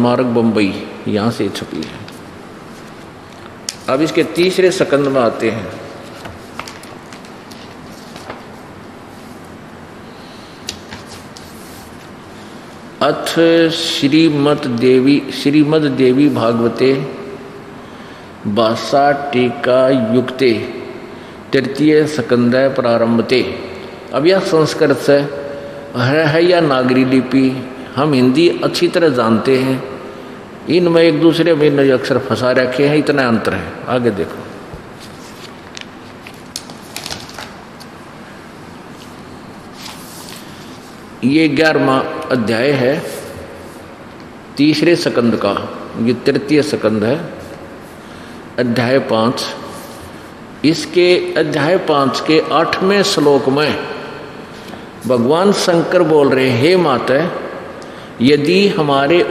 मार्ग बम्बई, यहाँ से छपी है। अब इसके तीसरे सकंद में आते हैं। अथ श्रीमद देवी भागवते भाषा टीका युक्ते तृतीय सकंदय प्रारंभते। अब यह संस्कृत से है या नागरी लिपि, हम हिंदी अच्छी तरह जानते हैं, इनमें एक दूसरे में नए अक्षर फंसा रखे हैं, इतना अंतर है। आगे देखो, ये 11वां अध्याय है तीसरे सकंद का, ये तृतीय सकंद है, अध्याय 5। इसके अध्याय 5 के 8वें श्लोक में भगवान शंकर बोल रहे हैं, हे माता, यदि हमारे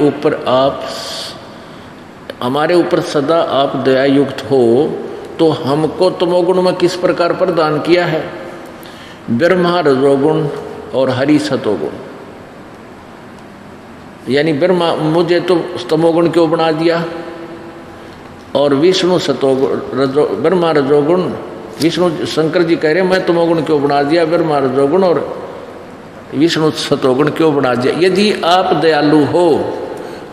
ऊपर सदा आप दया युक्त हो तो हमको तमोगुण में किस प्रकार प्रदान किया है? ब्रह्मा रजोगुण और हरि सतोगुण। यानी ब्रह्मा मुझे तो तमोगुण क्यों बना दिया, और विष्णु सतोगुण, ब्रह्मा रजोगुण, विष्णु शंकर जी कह रहे हैं मैं तमोगुण क्यों बना दिया, ब्रह्मा रजोगुण और विष्णु सतोगुण क्यों बना दिया? यदि आप दयालु हो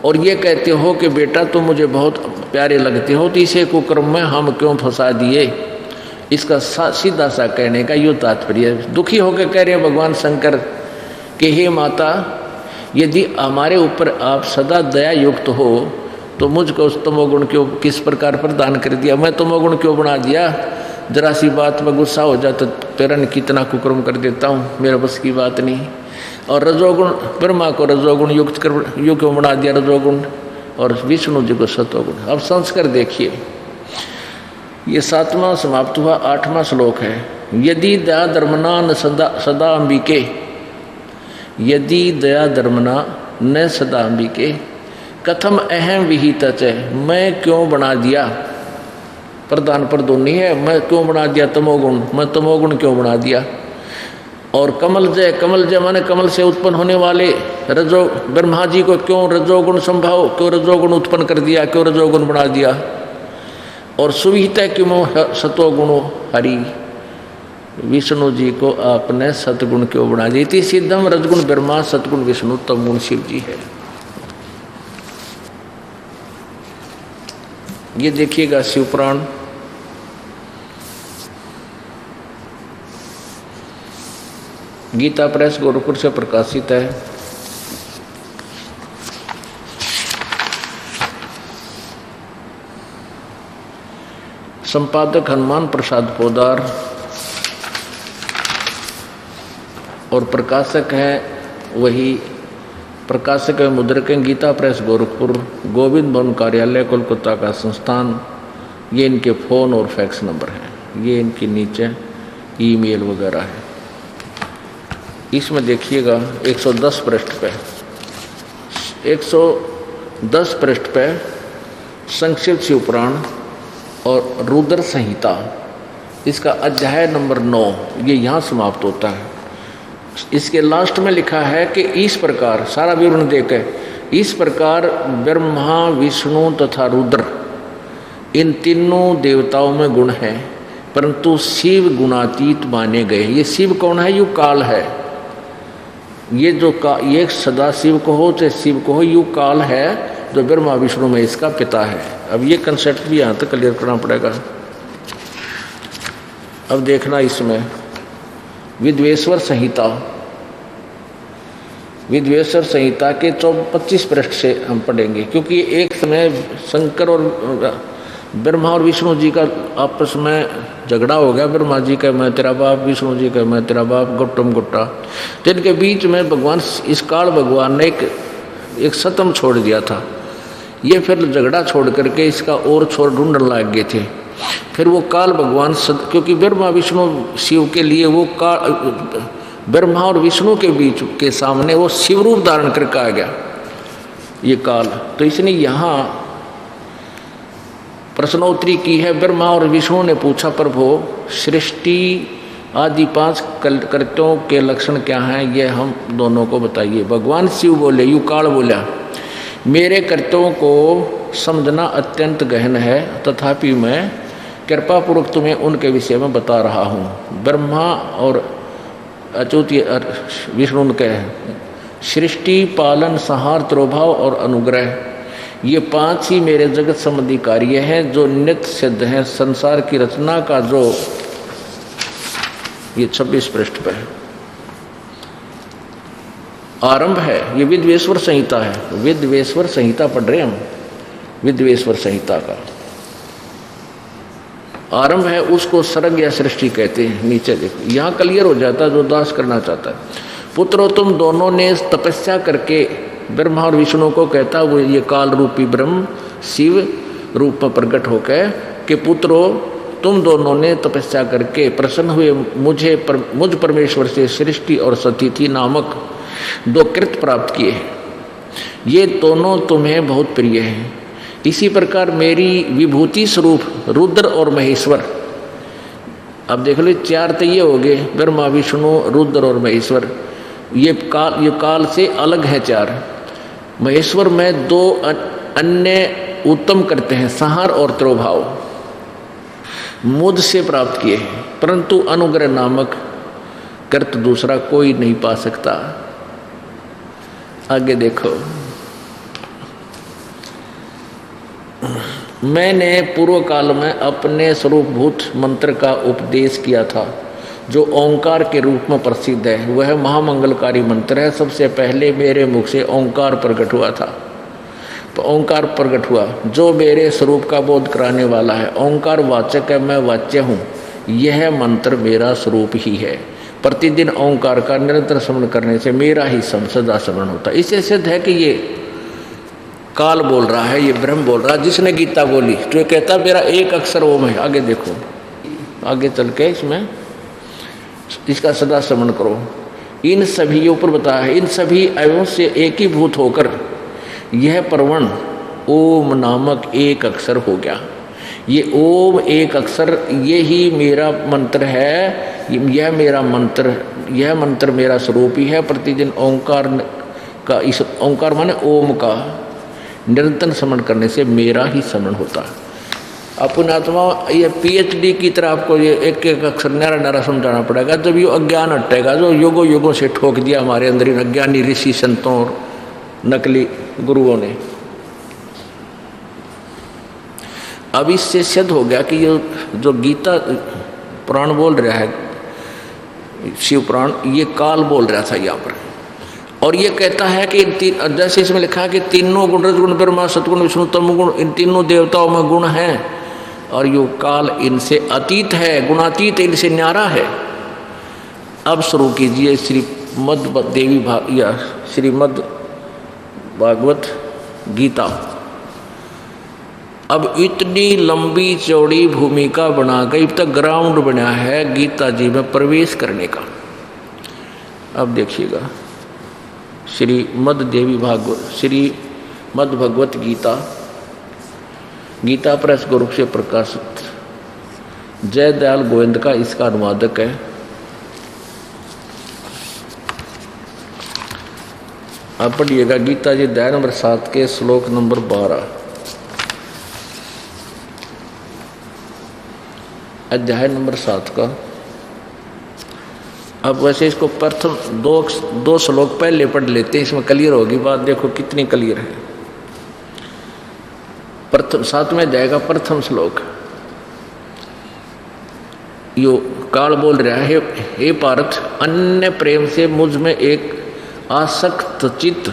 और ये कहते हो कि बेटा तुम मुझे बहुत प्यारे लगते हो, तो इसे कुकर्म में हम क्यों फंसा दिए? इसका सीधा सा कहने का यो तात्पर्य है। दुखी होकर कह रहे हैं भगवान शंकर कि हे माता, यदि हमारे ऊपर आप सदा दया युक्त हो तो मुझको उस तमोगुण क्यों किस प्रकार प्रदान कर दिया? मैं तमोगुण क्यों बना दिया? जरा सी बात में गुस्सा हो जाता तुरंत कितना कुकर्म कर देता हूँ, मेरे बस की बात नहीं। और रजोगुण, ब्रह्मा को रजोगुण युक्त कर यू क्यों बना दिया रजोगुण, और विष्णु जी को सतोगुण। अब संस्कार देखिए, ये 7वां समाप्त हुआ, 8वां श्लोक है। यदि दया धर्मना न सदा अंबिके, यदि दया धर्मना न सदा अंबिके कथम अहम विहित च, मैं क्यों बना दिया? प्रधान पर दो नहीं है, मैं क्यों बना दिया तमोगुण, मैं तमोगुण क्यों बना दिया? और कमल जय माने कमल से उत्पन्न होने वाले रजो ब्रह्मा जी को क्यों रजोगुण संभाव, क्यों रजोगुण उत्पन्न कर दिया, क्यों रजोगुण बना दिया? और सुविहित क्यों सतोगुणो हरि, विष्णु जी को आपने सतगुण क्यों बना दिया? इति सिद्धम रजगुण ब्रह्मा सतगुण विष्णु तमगुण शिव जी है। ये देखिएगा शिवपुराण, गीता प्रेस गोरखपुर से प्रकाशित है। संपादक हनुमान प्रसाद पोदार और प्रकाशक है वही, प्रकाशक है मुद्रक है गीता प्रेस गोरखपुर, गोविंद भवन कार्यालय कोलकाता का संस्थान। ये इनके फ़ोन और फैक्स नंबर हैं, ये इनके नीचे ईमेल वगैरह है। इसमें देखिएगा 110 पृष्ठ पे, 110 पृष्ठ पे संक्षिप्त शिवपुराण और रुद्र संहिता, इसका अध्याय नंबर 9 ये यहाँ समाप्त होता है। इसके लास्ट में लिखा है कि इस प्रकार सारा विवरण देकर, इस प्रकार ब्रह्मा विष्णु तथा रुद्र इन तीनों देवताओं में गुण है, परंतु शिव गुणातीत माने गए। ये शिव कौन है? यू काल है। ये जो ये सदा शिव को हो चाहे शिव को हो, यू काल है जो ब्रह्मा विष्णु में इसका पिता है। अब ये कंसेप्ट भी यहाँ तक क्लियर करना पड़ेगा। अब देखना इसमें विद्वेश्वर संहिता, विद्वेश्वर संहिता के 25 पृष्ठ से हम पढ़ेंगे, क्योंकि एक समय शंकर और ब्रह्मा और विष्णु जी का आपस में झगड़ा हो गया। ब्रह्मा जी का मैं तेरा बाप, विष्णु जी का मैं तेरा बाप, गुट्टम गुट्टा। जिनके बीच में भगवान इस काल भगवान ने एक सतम छोड़ दिया था। ये फिर झगड़ा छोड़ करके इसका और छोर ढूंढने लग गए थे। फिर वो काल भगवान क्योंकि ब्रह्मा विष्णु शिव के लिए वो ब्रह्मा और विष्णु के बीच के सामने वो शिव रूप धारण करके आ गया ये काल। तो इसने यहाँ प्रश्नोत्तरी की है। ब्रह्मा और विष्णु ने पूछा, प्रभु सृष्टि आदि 5 कर्तों के लक्षण क्या हैं, ये हम दोनों को बताइए। भगवान शिव बोले, यू काल बोला, मेरे कर्तव्यों को समझना अत्यंत गहन है, तथापि मैं कृपापूर्वक तुम्हें उनके विषय में बता रहा हूँ। ब्रह्मा और अच्युत विष्णु के सृष्टि, पालन, संहार, तिरोभाव और अनुग्रह, ये 5 ही मेरे जगत संबंधी कार्य हैं जो नित्य सिद्ध हैं। संसार की रचना का जो ये 26 पृष्ठ पर आरंभ है, ये विद्वेश्वर संहिता है। विद्वेश्वर संहिता पढ़ रहे हम, विद्वेश्वर संहिता का आरंभ है, उसको सर्ग या सृष्टि कहते हैं। नीचे देखो, यहाँ क्लियर हो जाता है जो दास करना चाहता है। पुत्रों, तुम दोनों ने तपस्या करके, ब्रह्मा और विष्णु को कहता वो ये काल रूपी ब्रह्म शिव रूप में प्रकट होकर कि पुत्रों, तुम दोनों ने तपस्या करके प्रसन्न हुए मुझ परमेश्वर से सृष्टि और सतिथि नामक 2 कृत प्राप्त किए हैं। ये दोनों तुम्हें बहुत प्रिय हैं। इसी प्रकार मेरी विभूति स्वरूप रुद्र और महेश्वर, अब देख लो 4 तो ये हो गए, ब्रह्मा विष्णु रुद्र और महेश्वर, ये काल से अलग है 4। महेश्वर में 2 अन्य उत्तम करते हैं, संहार और तिरोभाव, मुझ से प्राप्त किए हैं, परंतु अनुग्रह नामक कृत दूसरा कोई नहीं पा सकता। आगे देखो, मैंने पूर्व काल में अपने स्वरूपभूत मंत्र का उपदेश किया था जो ओंकार के रूप में प्रसिद्ध है। वह महामंगलकारी मंत्र है। सबसे पहले मेरे मुख से ओंकार प्रकट हुआ था, तो ओंकार प्रकट हुआ जो मेरे स्वरूप का बोध कराने वाला है। ओंकार वाचक है, मैं वाच्य हूँ। यह मंत्र मेरा स्वरूप ही है। प्रतिदिन ओंकार का निरंतर स्मरण करने से मेरा ही सदा स्मरण होता है। इससे सिद्ध है कि ये काल बोल रहा है, ये ब्रह्म बोल रहा है। जिसने गीता बोली तो ये कहता मेरा एक अक्षर ओम है। आगे देखो, आगे चल के इसमें इसका सदा स्मरण करो। इन सभी ऊपर बताया है, इन सभी अवयों से एकीभूत होकर यह परवण ओम नामक एक अक्षर हो गया। ये ओम एक अक्षर, ये ही मेरा मंत्र है। यह मेरा मंत्र, यह मंत्र मेरा स्वरूप ही है। प्रतिदिन ओंकार का, इस ओंकार माने ओम का निरंतर स्मरण करने से मेरा ही स्मरण होता है। अपने आत्मा ये PhD की तरह आपको ये एक एक अक्षर नारा नारा समझाना पड़ेगा, जब ये अज्ञान हटेगा जो युगों युगों से ठोक दिया हमारे अंदर इन अज्ञानी ऋषि संतों और नकली गुरुओं ने। अब इससे सिद्ध हो गया कि ये जो गीता पुराण बोल रहा है, शिव पुराण, ये काल बोल रहा था यहाँ पर। और ये कहता है कि जैसे इसमें लिखा है कि तीनों गुण, रजगुण ब्रह्मा सतगुण विष्णु तमगुण, इन तीनों देवताओं में गुण हैं और यो काल इनसे अतीत है, गुणातीत इनसे न्यारा है। अब शुरू कीजिए श्रीमद् देवी या श्रीमद् भागवत गीता। अब इतनी लंबी चौड़ी भूमिका बना गई, अब तक ग्राउंड बना है गीता जी में प्रवेश करने का। अब देखिएगा श्रीमद् देवी भागवत, श्रीमद् भगवत गीता, गीता प्रेस ग्रुप से प्रकाशित, जयदयाल गोविंद का इसका अनुवादक है। आप पढ़िएगा गीता जी अध्याय नंबर 7 के श्लोक नंबर 12, अध्याय नंबर 7 का। अब वैसे इसको प्रथम दो श्लोक पहले पढ़ लेते हैं, इसमें क्लियर होगी बात। देखो कितनी क्लियर है। प्रथम 7 में जाएगा प्रथम श्लोक। यो काल बोल रहा है, हे पार्थ, अन्य प्रेम से मुझ में एक आसक्त चित्त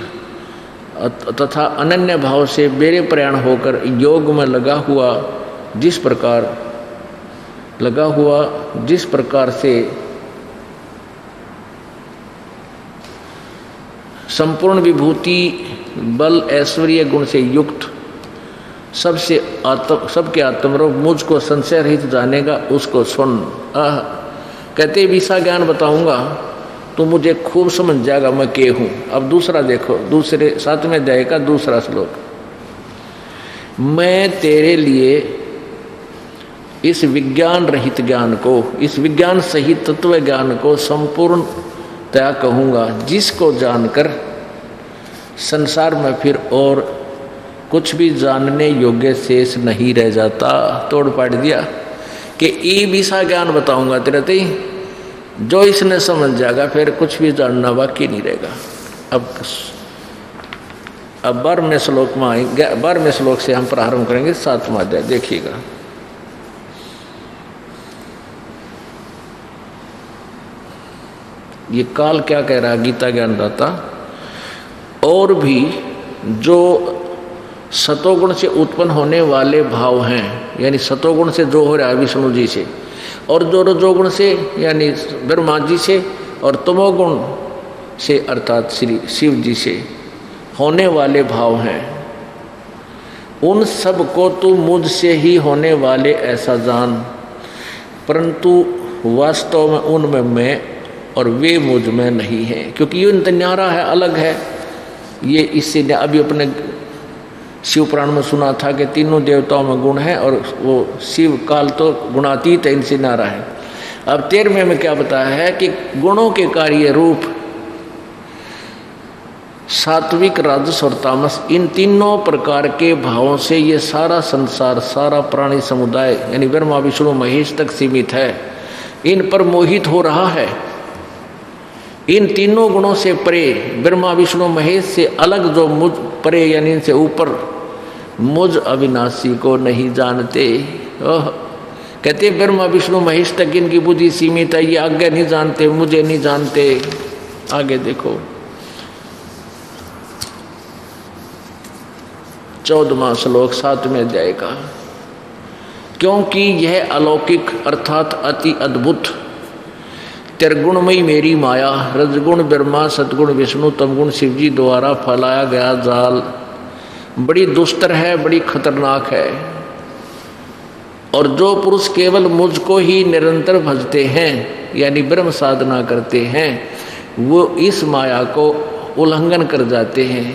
तथा अनन्य भाव से मेरे प्रयाण होकर योग में लगा हुआ जिस प्रकार से संपूर्ण विभूति बल ऐश्वर्य गुण से युक्त सबके आत्मरूप मुझको संशय रहित जानेगा, उसको सुन। कहते विषा ज्ञान बताऊंगा तो मुझे खूब समझ जाएगा मैं के हूँ। अब दूसरा देखो, दूसरे 7 में जाएगा दूसरा श्लोक। मैं तेरे लिए इस विज्ञान रहित ज्ञान को, इस विज्ञान सहित तत्व ज्ञान को संपूर्णतया कहूँगा, जिसको जानकर संसार में फिर और कुछ भी जानने योग्य शेष नहीं रह जाता। तोड़ पाड़ दिया कि ई विषा ज्ञान बताऊंगा तेरे ते, जो इसने समझ जाएगा फिर कुछ भी जानना बाकी नहीं रहेगा। अब 12वें श्लोक में आएंगे, 12वें श्लोक से हम प्रारंभ करेंगे 7वां अध्याय। देखिएगा, ये काल क्या कह रहा है गीता ज्ञानदाता। और भी जो सतोगुण से उत्पन्न होने वाले भाव हैं, यानी सतोगुण से जो हो रहा है विष्णु जी से, और जो रजोगुण से यानी ब्रह्मा जी से, और तमोगुण से अर्थात श्री शिव जी से होने वाले भाव हैं, उन सब को तो मुझ से ही होने वाले ऐसा जान, परंतु वास्तव में उनमें मैं और वे मुझ में नहीं हैं। क्योंकि ये न्यारा है, अलग है। ये इससे अभी अपने शिव पुराण में सुना था कि तीनों देवताओं में गुण है और वो शिव काल तो गुणातीत है, इनसे न्यारा है। अब 13वें में क्या बताया है कि गुणों के कार्य रूप सात्विक, राजस और तामस, इन तीनों प्रकार के भावों से ये सारा संसार, सारा प्राणी समुदाय यानी ब्रह्मा विष्णु महेश तक सीमित है, इन पर मोहित हो रहा है। इन तीनों गुणों से परे, ब्रह्मा विष्णु महेश से अलग जो मुझ परे यानी इनसे ऊपर मुझ अविनाशी को नहीं जानते। कहते ब्रह्मा विष्णु महेश तक इनकी बुद्धि सीमित है, ये आगे नहीं जानते, मुझे नहीं जानते। आगे देखो 14वां श्लोक 7वें अध्याय का। क्योंकि यह अलौकिक अर्थात अति अद्भुत त्रिगुणमयी मेरी माया, रजगुण ब्रह्मा, सतगुण विष्णु, तमगुण शिवजी द्वारा फैलाया गया जाल बड़ी दुस्तर है, बड़ी खतरनाक है। और जो पुरुष केवल मुझको ही निरंतर भजते हैं यानी ब्रह्म साधना करते हैं, वो इस माया को उल्लंघन कर जाते हैं।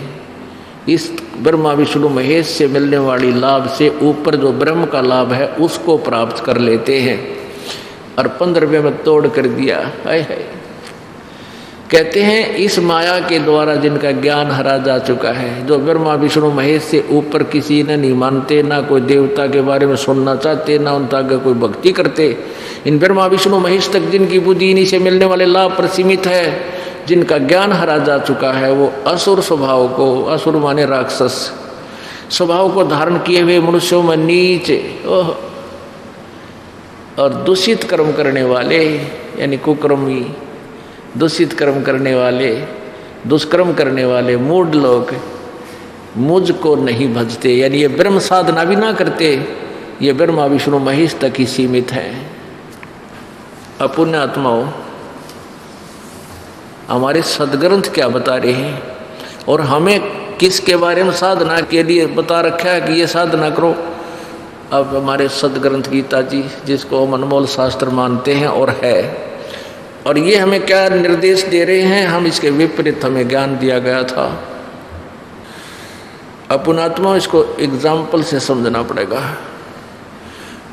इस ब्रह्मा विष्णु महेश से मिलने वाली लाभ से ऊपर जो ब्रह्म का लाभ है उसको प्राप्त कर लेते हैं। और 15वें में तोड़ कर दिया। हाय हाय, कहते हैं इस माया के द्वारा जिनका ज्ञान हरा जा चुका है, जो ब्रह्मा विष्णु महेश से ऊपर किसी ने नहीं मानते, ना कोई देवता के बारे में सुनना चाहते, ना उनका आगे कोई भक्ति करते, इन ब्रह्मा विष्णु महेश तक जिनकी बुद्धि इन्हीं से मिलने वाले लाभ पर सीमित है, जिनका ज्ञान हरा जा चुका है, वो असुर स्वभाव को, असुर माने राक्षस स्वभाव को धारण किए हुए मनुष्यों में नीच और दूषित कर्म करने वाले यानी कुकर्मी, दूषित कर्म करने वाले, दुष्कर्म करने वाले मूढ़ लोग मुझको नहीं भजते, यानी ये ब्रह्म साधना भी ना करते, ये ब्रह्मा विष्णु महेश तक ही सीमित है। अपुण्य आत्माओं, हमारे सदग्रंथ क्या बता रहे हैं और हमें किसके बारे में साधना के लिए बता रखा है कि ये साधना करो। अब हमारे सदग्रंथ गीता जी, जिसको हम अनमोल शास्त्र मानते हैं और है, और ये हमें क्या निर्देश दे रहे हैं, हम इसके विपरीत हमें ज्ञान दिया गया था। अपुनात्मा इसको एग्जाम्पल से समझना पड़ेगा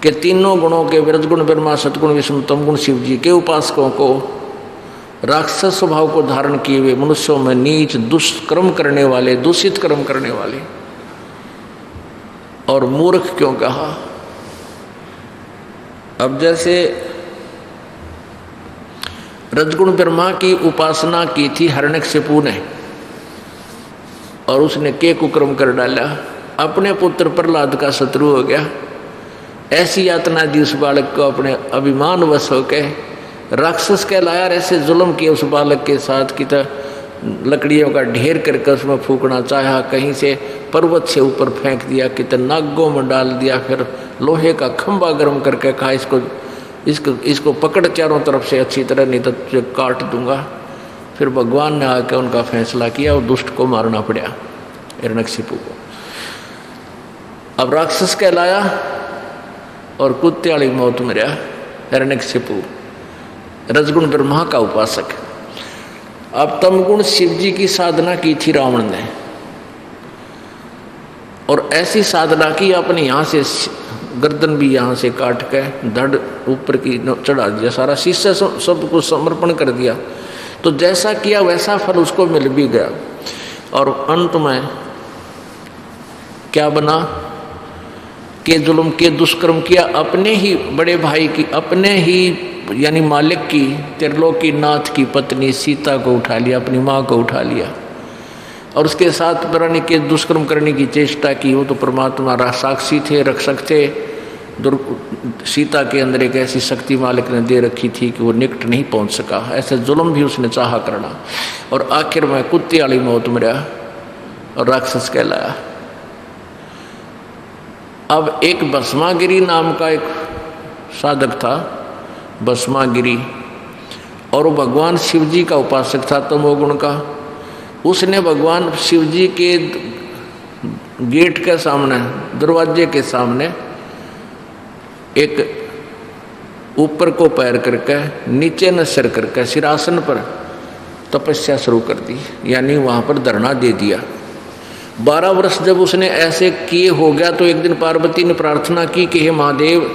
कि तीनों गुणों के रजगुण ब्रह्मा, सतगुण विष्णु, तमगुण शिव जी के उपासकों को राक्षस स्वभाव को धारण किए हुए मनुष्यों में नीच दुष्कर्म करने वाले, दूषित कर्म करने वाले और मूर्ख क्यों कहा। अब जैसे रजगुण ब्रह्मा की उपासना की थी हिरण्यकशिपु ने और उसने के कुकर्म कर डाला, अपने पुत्र प्रहलाद का शत्रु हो गया। ऐसी यातना दी उस बालक को, अपने अभिमान वश होकर राक्षस कहलाया। ऐसे जुल्म किए उस बालक के साथ कि लकड़ियों का ढेर करके उसमें फूकना चाहा, कहीं से पर्वत से ऊपर फेंक दिया, कितने नागों में डाल दिया, फिर लोहे का खंभा गर्म करके कहा इसको पकड़ चारों तरफ से अच्छी तरह, नहीं तो तुझे काट दूंगा। फिर भगवान ने आकर उनका फैसला किया और दुष्ट को मारना पड़ा, हिरण्यकशिपु को। अब राक्षस कहलाया और कुत्ते वाली मौत मरा हिरण्यकशिपु, रजगुण ब्रह्मा का उपासक। अब तमगुण शिव जी की साधना की थी रावण ने, और ऐसी साधना की अपने यहाँ से गर्दन भी यहाँ से काट के धड़ ऊपर की चढ़ा दिया, सारा शीशे सब कुछ समर्पण कर दिया। तो जैसा किया वैसा फल उसको मिल भी गया। और अंत में क्या बना के जुल्म के दुष्कर्म किया, अपने ही बड़े भाई की, अपने ही यानी मालिक की, त्रिलोकी नाथ की पत्नी सीता को उठा लिया, अपनी माँ को उठा लिया और उसके साथ प्राणी के दुष्कर्म करने की चेष्टा की। वो तो परमात्मा साक्षी थे, रक्षक थे। सीता के अंदर एक ऐसी शक्ति मालिक ने दे रखी थी कि वो निकट नहीं पहुंच सका। ऐसे जुल्म भी उसने चाहा करना और आखिर में कुत्ते वाली मौत मरा और राक्षस कहलाया। अब एक भस्मागिरी नाम का एक साधक था, भस्मागिरी, और वो भगवान शिव जी का उपासक था तमोगुण का। उसने भगवान शिव जी के गेट के सामने, दरवाजे के सामने एक ऊपर को पैर करके नीचे न सिर करके सिरासन पर तपस्या शुरू कर दी, यानी वहाँ पर धरना दे दिया। 12 वर्ष जब उसने ऐसे किए हो गया तो एक दिन पार्वती ने प्रार्थना की कि हे महादेव,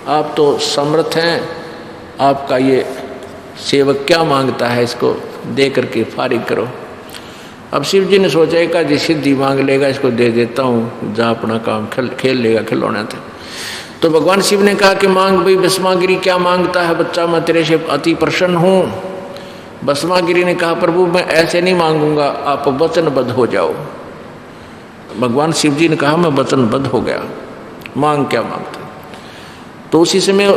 आप तो समर्थ हैं, आपका ये सेवक क्या मांगता है, इसको दे करके फारिग करो। अब शिव जी ने सोचा एक जी सिद्धि मांग लेगा, इसको दे देता हूँ, जा अपना काम खेल लेगा खिलौने थे। तो भगवान शिव ने कहा कि मांग भाई भस्मागिरी, क्या मांगता है बच्चा, मैं तेरे से अति प्रसन्न हूँ। भस्मागिरी ने कहा प्रभु मैं ऐसे नहीं मांगूंगा, आप वचनबद्ध हो जाओ। भगवान शिव जी ने कहा मैं वचनबद्ध हो गया, मांग क्या मांगता। तो उसी समय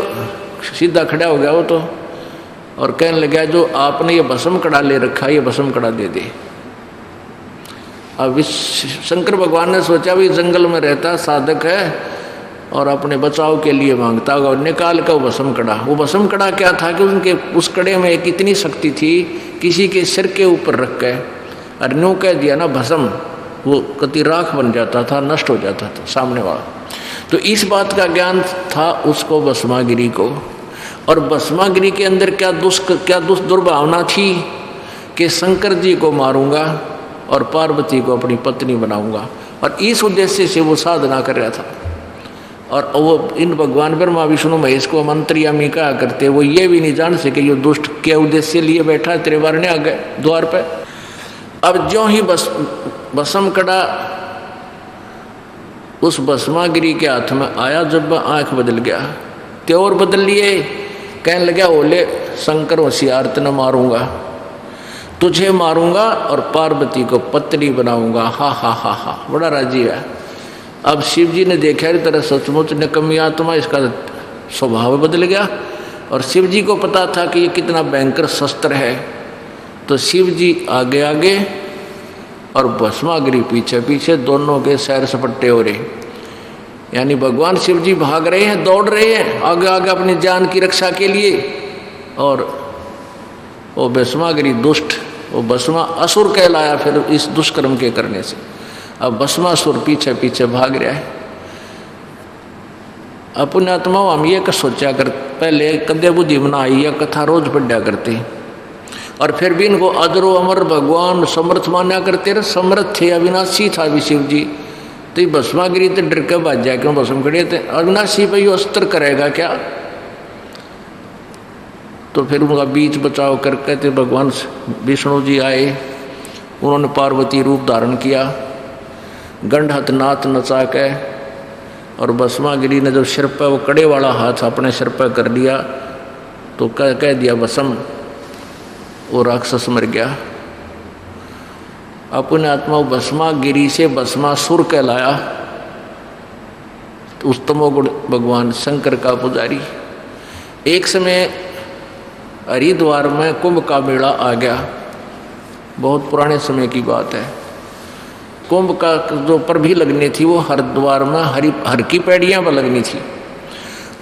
सीधा खड़ा हो गया वो तो, और कहने लगा जो आपने ये भस्म कड़ा ले रखा है, ये भस्म कड़ा दे दे। अब शंकर भगवान ने सोचा भी जंगल में रहता साधक है और अपने बचाव के लिए मांगता होगा, और निकाल का वो भस्म कड़ा। वो भस्म कड़ा क्या था कि उनके उस कड़े में एक इतनी शक्ति थी, किसी के सिर के ऊपर रख के और न्यू कह दिया ना भस्म, वो कति राख बन जाता था, नष्ट हो जाता था सामने वाला। तो इस बात का ज्ञान था उसको भस्मागिरी को। और भस्मागिरी के अंदर क्या दुर्भावना थी कि शंकर जी को मारूंगा और पार्वती को अपनी पत्नी बनाऊंगा, और इस उद्देश्य से वो साधना कर रहा था। और वो इन भगवान ब्रह्मा विष्णु महेश को मंत्रियामी कहा करते, वो ये भी नहीं जान सके ये दुष्ट क्या उद्देश्य लिए बैठा है, तेरे वारने आ गए द्वार पे। अब ज्यों ही भस्म कड़ा उस भस्मागिरी के हाथ में आया, जब आंख बदल गया, त्योर बदल लिए, कहने लगा ओले शंकर होशियार न मारूंगा, तुझे मारूंगा और पार्वती को पत्नी बनाऊंगा। हा हा हा हा, बड़ा राजी है। अब शिव जी ने देखा तेरा सचमुच निकम्मी आत्मा, इसका स्वभाव बदल गया। और शिव जी को पता था कि ये कितना भयंकर शस्त्र है, तो शिव जी आगे आगे और भस्मागिरी पीछे पीछे, दोनों के सैर सपट्टे हो रहे। यानी भगवान शिव जी भाग रहे हैं, दौड़ रहे हैं आगे आगे अपनी जान की रक्षा के लिए, और वो भस्मागिरी दुष्ट, वो भस्मा असुर कहलाया फिर इस दुष्कर्म के करने से। अब भस्मासुर पीछे पीछे भाग रहा है। अपने आत्माओं हम ये सोचा कर पहले कदे बुद्धि बनाई या कथा रोज पढ़ा करते, और फिर भी इनको अजरो अमर भगवान समर्थ माना करते रहे। समर्थ थे, अविनाशी था भी शिव जी, तो ये भस्मागिरी तो डर के भाज जाए, क्यों भस्म खड़े थे, अविनाशी पे अस्त्र करेगा क्या। तो फिर उनका बीच बचाव करके थे भगवान विष्णु जी आए, उन्होंने पार्वती रूप धारण किया, गंढहत नाथ नचा के, और भस्मागिरी ने जब सिर पर वो कड़े वाला हाथ अपने सिर पर कर लिया तो कह दिया भस्म, वो राक्षस मर गया। अपने आत्मा भस्मागिरी से भस्मासुर कहलाया, तो उस तमोगुण भगवान शंकर का पुजारी। एक समय हरिद्वार में कुंभ का मेला आ गया, बहुत पुराने समय की बात है। कुंभ का जो प्रभी लगनी थी वो हरिद्वार में हर की पैड़ियाँ पर लगनी थी,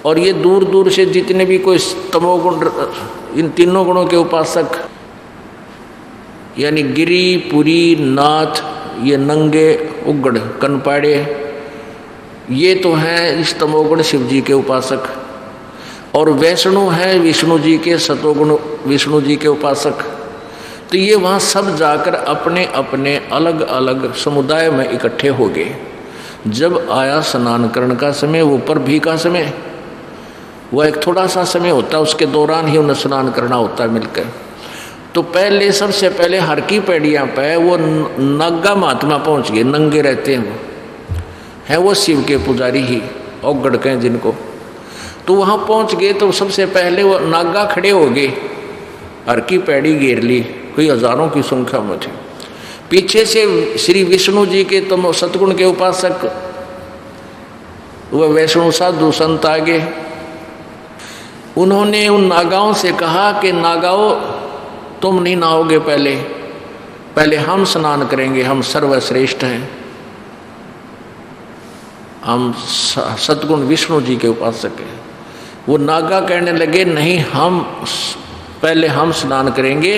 और ये दूर दूर से जितने भी कोई तमोगुण, इन तीनों गुणों के उपासक, यानी गिरी, पुरी, नाथ, ये नंगे, उगड़, कनपाड़े, ये तो हैं इस तमोगुण शिव जी के उपासक। और वैष्णु हैं विष्णु जी के सतोगुण विष्णु जी के उपासक। तो ये वहाँ सब जाकर अपने अपने अलग अलग समुदाय में इकट्ठे हो गए। जब आया स्नान करने का समय, वो प्रभी का समय, वह एक थोड़ा सा समय होता है, उसके दौरान ही उन्हें स्नान करना होता है मिलकर। तो पहले सबसे पहले हर की पैड़ियाँ पे वो नग्गा महात्मा पहुँच गए, नंगे रहते हैं वो, हैं वो शिव के पुजारी ही औगड़ के जिनको। तो वहाँ पहुँच गए तो सबसे पहले वो नागा खड़े हो गए, हर की पैड़ी घेर ली, कोई हजारों की संख्या में थे। पीछे से श्री विष्णु जी के तुम सतगुण के उपासक वह वैष्णव साधु संत आ गए। उन्होंने उन नागाओं से कहा कि नागाओं तुम नहीं नहाओगे, पहले हम स्नान करेंगे, हम सर्वश्रेष्ठ हैं, हम सतगुण विष्णु जी के उपासक हैं। वो नागा कहने लगे नहीं, पहले हम स्नान करेंगे,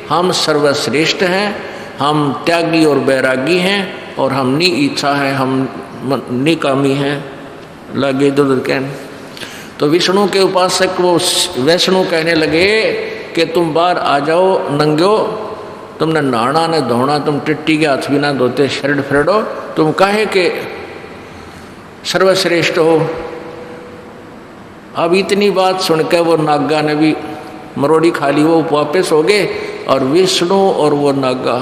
हम सर्वश्रेष्ठ हैं, हम त्यागी और बैरागी हैं और हम नि इच्छा है, हम निकामी हैं। लगे इधर कहने तो विष्णु के उपासक वो वैष्णु कहने लगे कि तुम बाहर आ जाओ नंगो, तुमने नहाना न धोना, तुम टिट्टी के हाथ भी ना धोते, शरीर फेरो, तुम काहे के सर्वश्रेष्ठ हो। अब इतनी बात सुनकर वो नागा ने भी मरोड़ी खा ली, वो वापस हो गए और विष्णु और वो नागा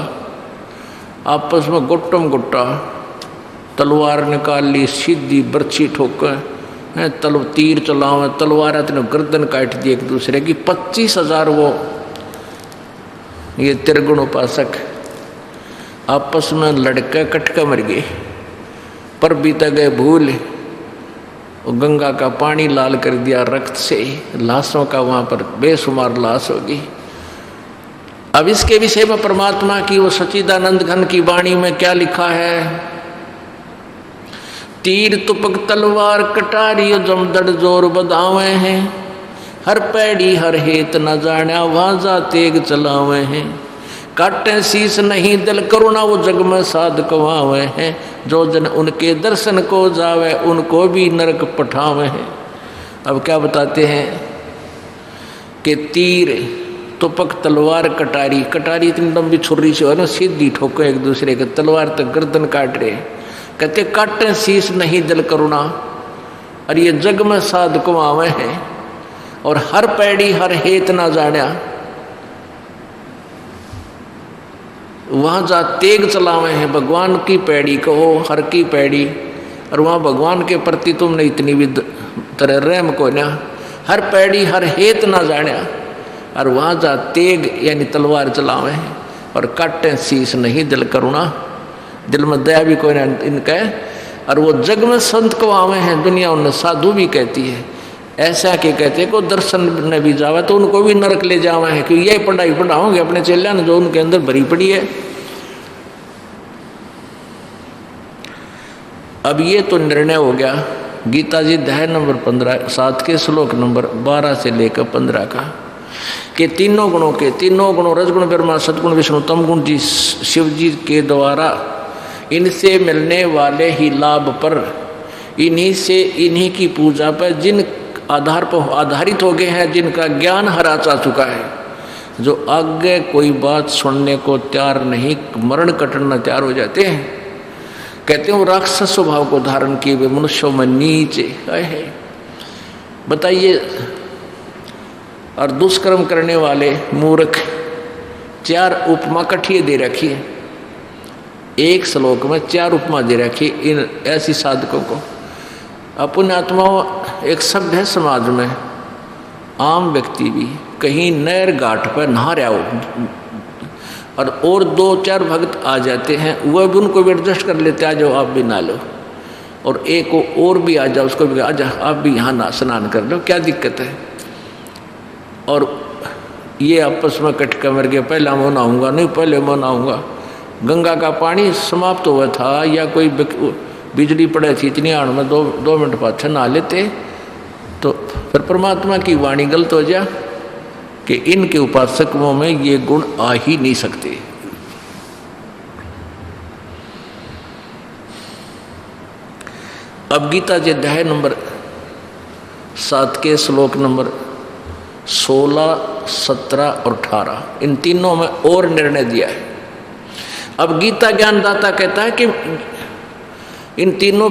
आपस में गुट्टम गुट्टा तलवार निकाल ली, सीधी बर्छी ठोकर तीर चलाओ, तलवार इतने गर्दन काट दी एक दूसरे की। 25,000 वो ये त्रिगुण उपासक आपस में लड़के कटका मर गए, पर बीता गए भूल। गंगा का पानी लाल कर दिया रक्त से, लाशों का वहाँ पर बेशुमार लाश होगी। अब इसके विषय में परमात्मा की वो सच्चिदानंद घन की वाणी में क्या लिखा है? तीर तुपक तलवार कटारी जमदड़ जोर बधावे हैं, हर पैड़ी हर हेत न जाना वाजा तेग चलावे हैं। काटे शीस नहीं दिल करुणा वो जग में साध कवावे हैं, जो जन उनके दर्शन को जावे उनको भी नरक पठावे हैं। अब क्या बताते हैं कि तीर तुपक तलवार कटारी, कटारी इतनी लंबी छुरी से हो ना, सीधी ठोको एक दूसरे के, तलवार तक गर्दन काट रहे। कहते काटे शीस नहीं दिल करुणा, और ये जग में साध कवावे हैं, और हर पैड़ी हर हेत ना जाना वहाँ जा तेग चलावे हैं। भगवान की पैड़ी कहो, हर की पैड़ी, और वहाँ भगवान के प्रति तुमने इतनी भी तरह रहम को ना, हर पैड़ी हर हेत ना जाना, और वहाँ जा तेग यानी तलवार चलावे हैं, और काटे शीस नहीं दिल करुणा, दिल में दया भी कोई ना इनका। और वो जग में संत कवावे हैं, दुनिया उन्हें साधु भी कहती है। ऐसा कि कहते को दर्शन न भी जावे तो उनको भी नरक ले जावे हैं, क्योंकि यही पढ़ाई पढ़ाओगे अपने चेला ने जो उनके अंदर भरी पड़ी है। अब ये तो निर्णय हो गया गीता जी अध्याय नंबर 15 7 के श्लोक नंबर 12 से लेकर 15 का, कि तीनों गुणों रजगुण ब्रह्मा सतगुण विष्णु तमगुण जी शिव जी के द्वारा इनसे मिलने वाले ही लाभ पर, इन्हीं की पूजा पर जिन आधार पर आधारित हो गए हैं, जिनका ज्ञान हरा जा चुका है, जो आगे कोई बात सुनने को तैयार नहीं, मरण कटना तैयार हो जाते हैं। कहते हैं वो राक्षस स्वभाव को धारण किए हुए मनुष्यों में नीचे है। बताइए, और दुष्कर्म करने वाले मूर्ख, 4 उपमा कठिए दे रखी है, एक श्लोक में 4 उपमा दे रखी इन ऐसी साधकों को। अपने आत्माओं, एक सभ्य समाज में आम व्यक्ति भी कहीं नहर घाट पर नहा रहा हो और 2-4 भक्त आ जाते हैं, वह भी उनको भी एडजस्ट कर लेते, आ जाओ आप भी नहा लो, और एक और भी आ जाओ, उसको भी आ जाओ आप भी यहाँ स्नान कर लो, क्या दिक्कत है। और ये आपस में कट कर मर गया, पहले मैं नहाऊंगा, नहीं पहले मैं नहाऊंगा। गंगा का पानी समाप्त हुआ था या कोई बिजली पड़े थी इतनी आड़ में 2 मिनट पाछे नहा लेते, तो फिर परमात्मा की वाणी गलत हो जा कि इनके उपासकों में ये गुण आ ही नहीं सकते। अब गीता जी अध्याय नंबर 7 के श्लोक नंबर 16, 17 और 18 इन तीनों में और निर्णय दिया है। अब गीता ज्ञानदाता कहता है कि इन तीनों,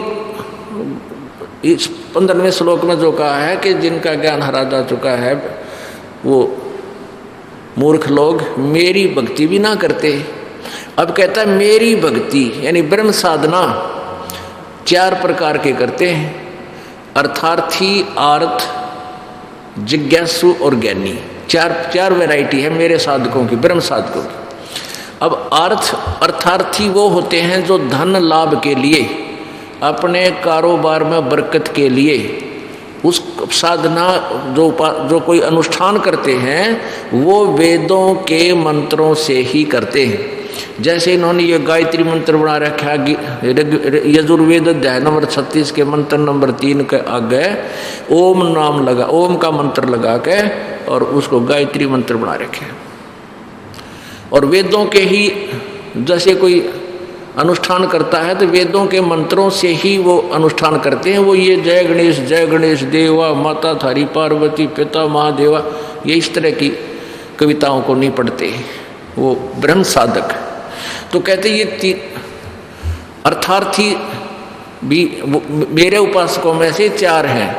इस 15वें श्लोक में जो कहा है कि जिनका ज्ञान हरा जा चुका है वो मूर्ख लोग मेरी भक्ति भी ना करते। अब कहता है मेरी भक्ति यानी ब्रह्म साधना 4 प्रकार के करते हैं, अर्थार्थी, आर्थ, जिज्ञासु और ज्ञानी। चार वैरायटी है मेरे साधकों की, ब्रह्म साधकों की। अब अर्थार्थी वो होते हैं जो धन लाभ के लिए, अपने कारोबार में बरकत के लिए उस साधना जो कोई अनुष्ठान करते हैं वो वेदों के मंत्रों से ही करते हैं। जैसे इन्होंने ये गायत्री मंत्र बना रखा है, यजुर्वेद अध्याय नंबर 36 के मंत्र नंबर 3 के आगे ओम नाम लगा, ओम का मंत्र लगा के और उसको गायत्री मंत्र बना रखे। और वेदों के ही जैसे कोई अनुष्ठान करता है तो वेदों के मंत्रों से ही वो अनुष्ठान करते हैं। वो ये जय गणेश देवा, माता थारी पार्वती, पिता महादेवा, ये इस तरह की कविताओं को नहीं पढ़ते, वो ब्रह्म साधक। तो कहते ये अर्थार्थी भी मेरे उपासकों में से 4 हैं।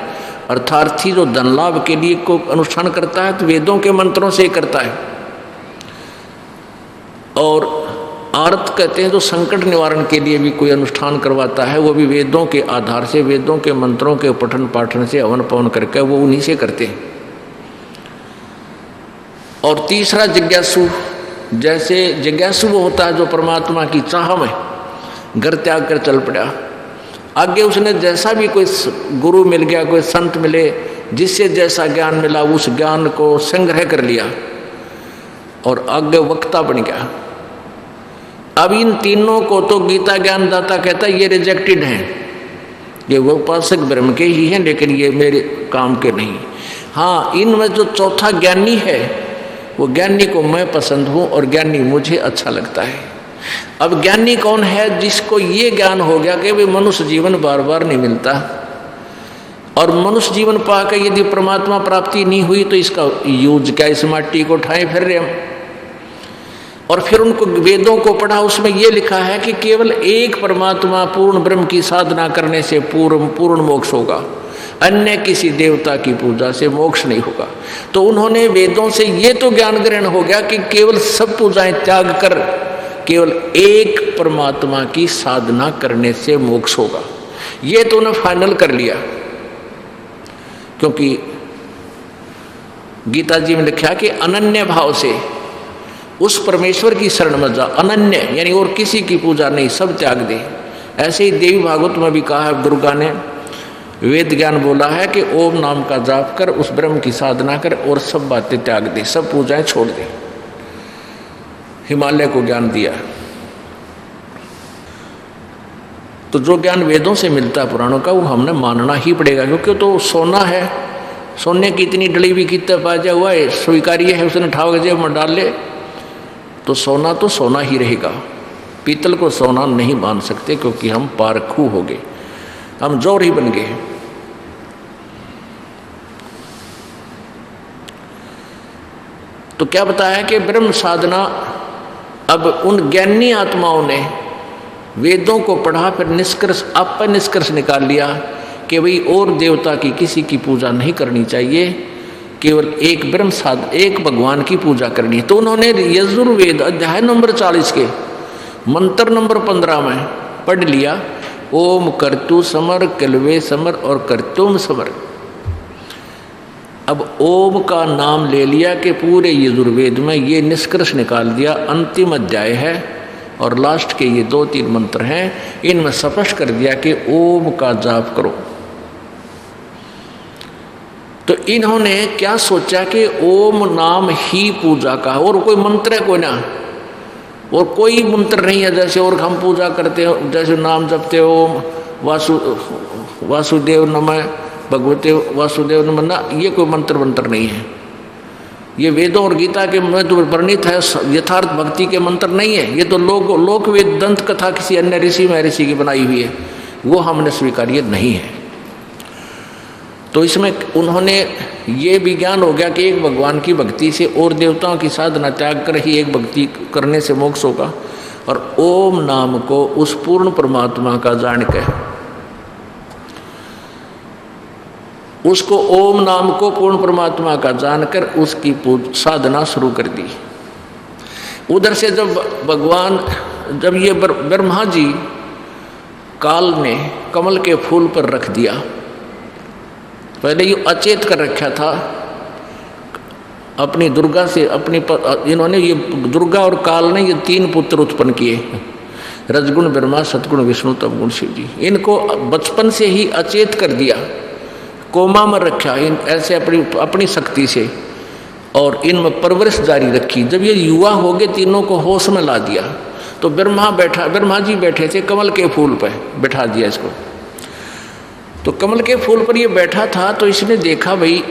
अर्थार्थी जो धन लाभ के लिए को अनुष्ठान करता है तो वेदों के मंत्रों से ही करता है। और आर्त कहते हैं जो संकट निवारण के लिए भी कोई अनुष्ठान करवाता है, वो भी वेदों के आधार से, वेदों के मंत्रों के पठन पाठन से हवन पवन करके वो उन्हीं से करते हैं। और तीसरा जिज्ञासु, जैसे जिज्ञासु वो होता है जो परमात्मा की चाह में घर त्याग कर चल पड़ा, आगे उसने जैसा भी कोई गुरु मिल गया, कोई संत मिले, जिससे जैसा ज्ञान मिला उस ज्ञान को संग्रह कर लिया और आगे वक्ता बन गया। अब इन तीनों को तो गीता ज्ञानदाता कहता है ये रिजेक्टेड हैं, ये वो उपासक ब्रह्म के ही हैं, लेकिन ये मेरे काम के नहीं। हाँ, इनमें जो चौथा ज्ञानी है वो ज्ञानी को मैं पसंद हूँ और ज्ञानी मुझे अच्छा लगता है। अब ज्ञानी कौन है? जिसको ये ज्ञान हो गया कि भाई मनुष्य जीवन बार बार नहीं मिलता और मनुष्य जीवन पाकर यदि परमात्मा प्राप्ति नहीं हुई तो इसका यूज क्या, इस माटी को उठाए फिर रहे हम। और फिर उनको वेदों को पढ़ा, उसमें ये लिखा है कि केवल एक परमात्मा पूर्ण ब्रह्म की साधना करने से पूर्ण मोक्ष होगा, अन्य किसी देवता की पूजा से मोक्ष नहीं होगा। तो उन्होंने वेदों से ये तो ज्ञान ग्रहण हो गया कि केवल सब पूजाएं त्याग कर केवल एक परमात्मा की साधना करने से मोक्ष होगा, ये तो उन्होंने फाइनल कर लिया। क्योंकि गीता जी में लिखा कि अनन्य भाव से उस परमेश्वर की शरण में जा, अनन्य यानी और किसी की पूजा नहीं, सब त्याग दे। ऐसे ही देवी भागवत में भी कहा है, दुर्गा ने वेद ज्ञान बोला है कि ओम नाम का जाप कर, उस ब्रह्म की साधना कर और सब बातें त्याग दे, सब पूजाएं छोड़ दे। हिमालय को ज्ञान दिया। तो जो ज्ञान वेदों से मिलता है पुराणों का, वो हमने मानना ही पड़ेगा, क्योंकि तो सोना है, सोने की इतनी डली भी कितने पाजा हुआ है, स्वीकार्य है, उसने ठाव के जेब में डाल ले तो सोना ही रहेगा। पीतल को सोना नहीं मान सकते, क्योंकि हम पारखू हो गए, हम जोर ही बन गए। तो क्या बताया कि ब्रह्म साधना, अब उन ज्ञानी आत्माओं ने वेदों को पढ़ा, फिर निष्कर्ष निकाल लिया कि भाई और देवता की किसी की पूजा नहीं करनी चाहिए, केवल एक एक भगवान की पूजा करनी है। तो उन्होंने यजुर्वेद अध्याय नंबर 40 के मंत्र नंबर 15 में पढ़ लिया, ओम कर्तु समर, कलवे समर और कर्तुम समर। अब ओम का नाम ले लिया कि पूरे यजुर्वेद में ये निष्कर्ष निकाल दिया, अंतिम अध्याय है और लास्ट के ये 2-3 मंत्र हैं, इनमें स्पष्ट कर दिया कि ओम का जाप करो। तो इन्होंने क्या सोचा कि ओम नाम ही पूजा का, और कोई मंत्र है कोई ना, और कोई मंत्र नहीं है जैसे और हम पूजा करते हो, जैसे नाम जपते हो वासुदेव नमः, भगवते वासुदेव नमः ना, ये कोई मंत्र नहीं है। ये वेदों और गीता के में तो वर्णित है, यथार्थ भक्ति के मंत्र नहीं है। ये तो लोक वेद दंत कथा किसी अन्य ऋषि महर्षि की बनाई हुई है, वो हमने स्वीकार्य नहीं है। तो इसमें उन्होंने ये भी ज्ञान हो गया कि एक भगवान की भक्ति से और देवताओं की साधना त्याग कर ही एक भक्ति करने से मोक्ष होगा, और ओम नाम को उस पूर्ण परमात्मा का जान के उसको, ओम नाम को पूर्ण परमात्मा का जानकर उसकी साधना शुरू कर दी। उधर से जब ये ब्रह्मा जी काल ने कमल के फूल पर रख दिया। पहले ये अचेत कर रखा था अपनी दुर्गा से, इन्होंने ये दुर्गा और काल ने ये 3 पुत्र उत्पन्न किए, रजगुण ब्रह्मा, सतगुण विष्णु, तमगुण शिव जी। इनको बचपन से ही अचेत कर दिया, कोमा में रखा इन ऐसे अपनी शक्ति से, और इनमें परवरिश जारी रखी। जब ये युवा हो गए, तीनों को होश में ला दिया, तो ब्रह्मा जी बैठे थे कमल के फूल पर, बैठा दिया इसको। तो कमल के फूल पर ये बैठा था, तो इसने देखा भाई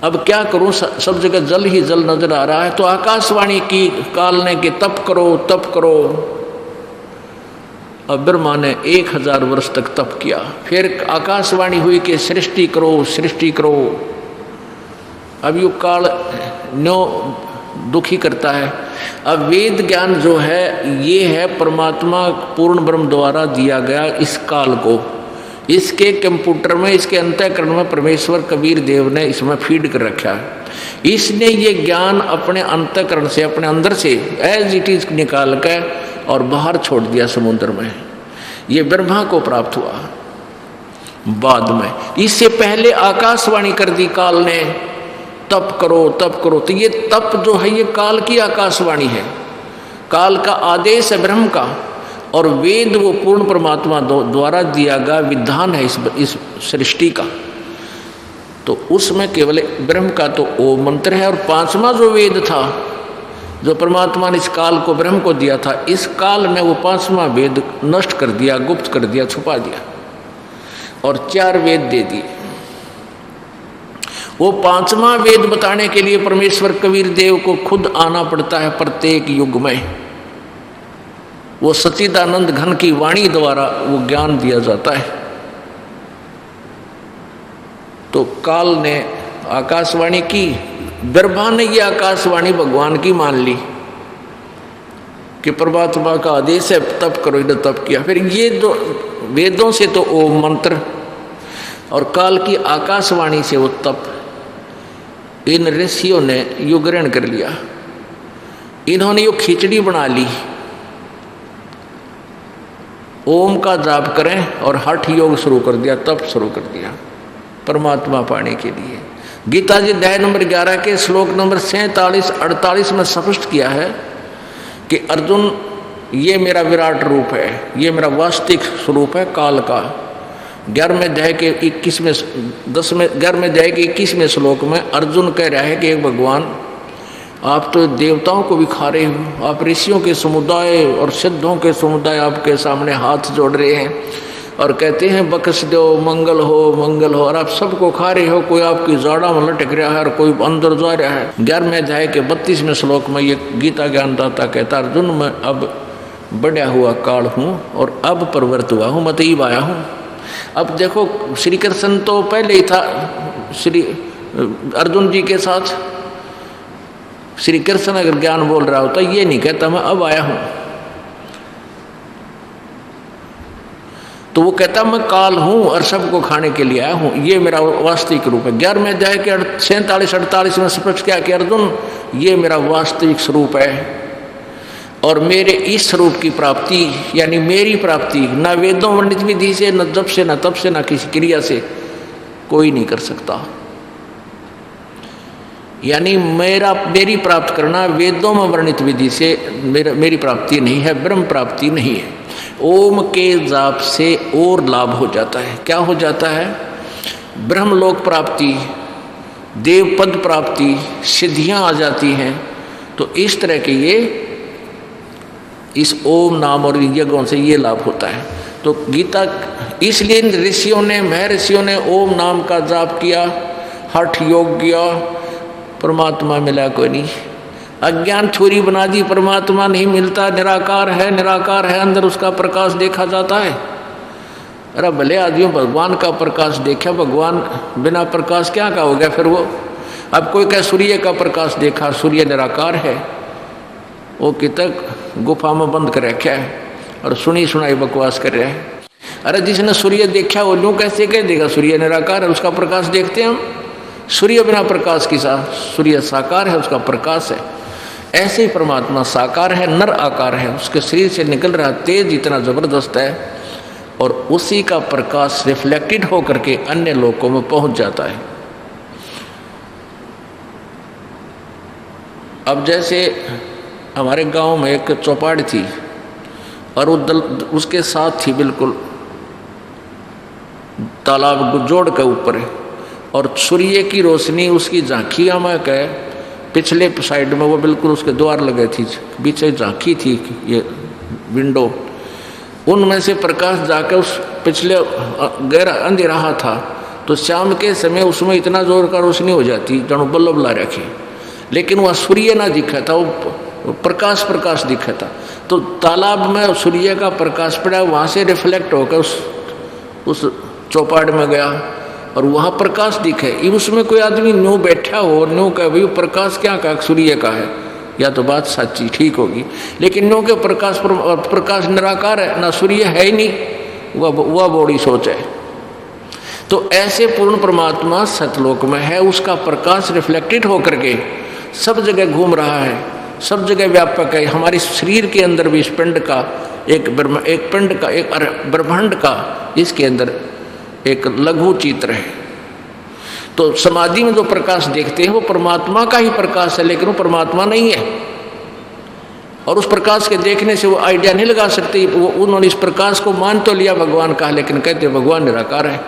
अब क्या करूं, सब जगह जल ही जल नजर आ रहा है। तो आकाशवाणी की काल ने कि तप करो तप करो। अब ब्रह्मा ने 1000 वर्ष तक तप किया। फिर आकाशवाणी हुई कि सृष्टि करो सृष्टि करो। अब ये काल न्यो दुखी करता है। अब वेद ज्ञान जो है ये है परमात्मा पूर्ण ब्रह्म द्वारा दिया गया इस काल को। इसके कंप्यूटर में, इसके अंतःकरण में परमेश्वर कबीर देव ने इसमें फीड कर रखा है। इसने ये ज्ञान अपने अंतःकरण से, अपने अंदर से एज इट इज निकाल कर और बाहर छोड़ दिया समुद्र में। ये ब्रह्मा को प्राप्त हुआ बाद में। इससे पहले आकाशवाणी कर दी काल ने, तप करो तप करो। तो ये तप जो है ये काल की आकाशवाणी है, काल का आदेश है ब्रह्म का, और वेद वो पूर्ण परमात्मा द्वारा दिया गया विधान है इस सृष्टि का। तो उसमें केवल ब्रह्म का तो ओम मंत्र है। और 5वां जो वेद था जो परमात्मा ने इस काल को ब्रह्म को दिया था, इस काल में वो 5वां वेद नष्ट कर दिया, गुप्त कर दिया, छुपा दिया, और 4 वेद दे दिए। वो 5वां वेद बताने के लिए परमेश्वर कबीर देव को खुद आना पड़ता है प्रत्येक युग में। वो सच्चिदानंद घन की वाणी द्वारा वो ज्ञान दिया जाता है। तो काल ने आकाशवाणी की, ब्रह्मा ने ये आकाशवाणी भगवान की मान ली कि परमात्मा का आदेश है तप करो, इधर तप किया। फिर ये दो वेदों से तो ओम मंत्र और काल की आकाशवाणी से वो तप, इन ऋषियों ने यो ग्रहण कर लिया। इन्होंने यो खिचड़ी बना ली, ओम का जाप करें और हठ योग शुरू कर दिया, तप शुरू कर दिया परमात्मा पाने के लिए। गीता जी अध्याय नंबर 11 के श्लोक नंबर 47-48 में स्पष्ट किया है कि अर्जुन ये मेरा विराट रूप है, ये मेरा वास्तविक स्वरूप है काल का। 11वें अध्याय के 21वें श्लोक में अर्जुन कह रहा है कि एक भगवान आप तो देवताओं को भी खा रहे हो, आप ऋषियों के समुदाय और सिद्धों के समुदाय आपके सामने हाथ जोड़ रहे हैं और कहते हैं बख्श दो, मंगल हो मंगल हो, और आप सबको खा रहे हो। कोई आपकी जाड़ा में लटक रहा है और कोई अंदर जा रहा है। 11वें अध्याय के 32वें श्लोक में ये गीता ज्ञानदाता कहता अर्जुन मैं अब बढ़ा हुआ काल हूँ और अब प्रवृत्त हुआ हूँ, मतलब आया हूँ। अब देखो श्री कृष्ण तो पहले ही था श्री अर्जुन जी के साथ। श्री कृष्ण अगर ज्ञान बोल रहा होता ये नहीं कहता मैं अब आया हूं, तो वो कहता मैं काल हूं और सबको खाने के लिए आया हूं, ये मेरा वास्तविक रूप है। 11वें अध्याय के 47-48 में स्पष्ट किया कि अर्जुन ये मेरा वास्तविक स्वरूप है और मेरे इस स्वरूप की प्राप्ति यानी मेरी प्राप्ति न वेदों वर्णित विधि से, न जप से, न तप से, न किसी क्रिया से कोई नहीं कर सकता। यानी मेरी प्राप्त करना वेदों में वर्णित विधि से मेरी प्राप्ति नहीं है, ब्रह्म प्राप्ति नहीं है। ओम के जाप से और लाभ हो जाता है। क्या हो जाता है? ब्रह्मलोक प्राप्ति, देवपद प्राप्ति, सिद्धियां आ जाती हैं। तो इस तरह के ये इस ओम नाम और यज्ञों से ये लाभ होता है। तो गीता इसलिए ऋषियों ने, महर्षियों ने ओम नाम का जाप किया, हठ योग किया, परमात्मा मिला कोई नहीं। अज्ञान छुरी बना दी, परमात्मा नहीं मिलता, निराकार है, अंदर उसका प्रकाश देखा जाता है। अरे भले आदमियों भगवान का प्रकाश देखा, भगवान बिना प्रकाश क्या का हो गया फिर वो। अब कोई कहे सूर्य का प्रकाश देखा, सूर्य निराकार है, वो कितक गुफा में बंद कर रखा है और सुनी सुनाई बकवास कर रहा है। अरे जिसने सूर्य देखा वो यूँ कैसे कह देगा सूर्य निराकार है, उसका प्रकाश देखते हैं हम। सूर्य बिना प्रकाश की सूर्य साकार है, उसका प्रकाश है। ऐसे ही परमात्मा साकार है, नर आकार है, उसके शरीर से निकल रहा तेज इतना जबरदस्त है और उसी का प्रकाश रिफ्लेक्टेड होकर के अन्य लोकों में पहुंच जाता है। अब जैसे हमारे गांव में एक चौपाटी थी और उसके साथ थी बिल्कुल तालाब जोड़ के ऊपर है, और सूर्य की रोशनी उसकी झांकियाँ में कह पिछले साइड में वो बिल्कुल उसके द्वार लगे थी, बीच झांकी थी ये विंडो, उनमें से प्रकाश जाकर उस पिछले गहरा अंधेरा था तो शाम के समय उसमें इतना जोर का रोशनी हो जाती जनो बल्ब ला रखे, लेकिन वह सूर्य ना दिखा था, वो प्रकाश दिखा था। तो तालाब में सूर्य का प्रकाश पड़ा, वहाँ से रिफ्लेक्ट होकर उस चौपाट में गया और वहाँ प्रकाश दिखे। उसमें कोई आदमी न्यू बैठा हो न्यू कहे भाई प्रकाश क्या का सूर्य का है, या तो बात सच्ची ठीक होगी, लेकिन न्यू के प्रकाश निराकार है, ना सूर्य है ही नहीं, वह बड़ी सोच है। तो ऐसे पूर्ण परमात्मा सतलोक में है, उसका प्रकाश रिफ्लेक्टेड होकर के सब जगह घूम रहा है, सब जगह व्यापक है। हमारे शरीर के अंदर भी इस पिंड का एक पिंड का एक ब्रह्मांड का इसके अंदर एक लघु चित्र है। तो समाधि में जो प्रकाश देखते हैं वो परमात्मा का ही प्रकाश है, लेकिन वो परमात्मा नहीं है। और उस प्रकाश के देखने से वो आइडिया नहीं लगा सकते, वो उन्होंने इस प्रकाश को मान तो लिया भगवान का, लेकिन कहते भगवान निराकार है।